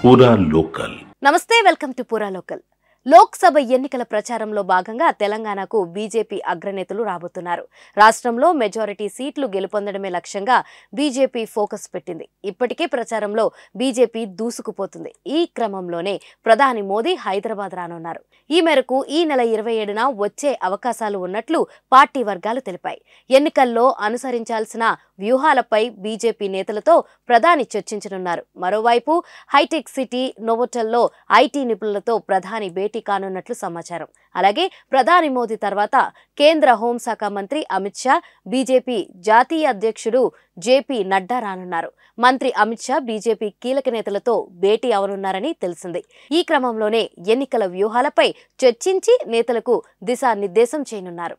పూరా లోకల్. నమస్తే, welcome to పూరా లోకల్. లోక్సభ ఎన్నికల ప్రచారంలో భాగంగా తెలంగాణకు బీజేపీ అగ్రనేతలు రాబోతున్నారు. రాష్ట్రంలో మెజారిటీ సీట్లు గెలుపొందడమే లక్ష్యంగా బీజేపీ ఫోకస్ పెట్టింది. ఇప్పటికే ప్రచారంలో బీజేపీ దూసుకుపోతుంది. ఈ క్రమంలోనే ప్రధాని మోదీ హైదరాబాద్ రానున్నారు. ఈ మేరకు ఈ నెల 27న వచ్చే అవకాశాలు ఉన్నట్లు పార్టీ వర్గాలు తెలిపాయి. ఎన్నికల్లో అనుసరించాల్సిన వ్యూహాలపై బీజేపీ నేతలతో ప్రధాని చర్చించనున్నారు. మరోవైపు హైటెక్ సిటీ నోవోటెల్లో ఐటీ నిపుణులతో ప్రధాని భేటీ కానున్నట్లు సమాచారం. అలాగే ప్రధాని మోదీ తర్వాత కేంద్ర హోంశాఖ మంత్రి అమిత్ షా, బీజేపీ జాతీయ అధ్యక్షుడు జేపీ నడ్డా రానున్నారు. మంత్రి అమిత్ షా బీజేపీ కీలక నేతలతో భేటీ అవనున్నారని తెలిసింది. ఈ క్రమంలోనే ఎన్నికల వ్యూహాలపై చర్చించి నేతలకు దిశానిర్దేశం చేయనున్నారు.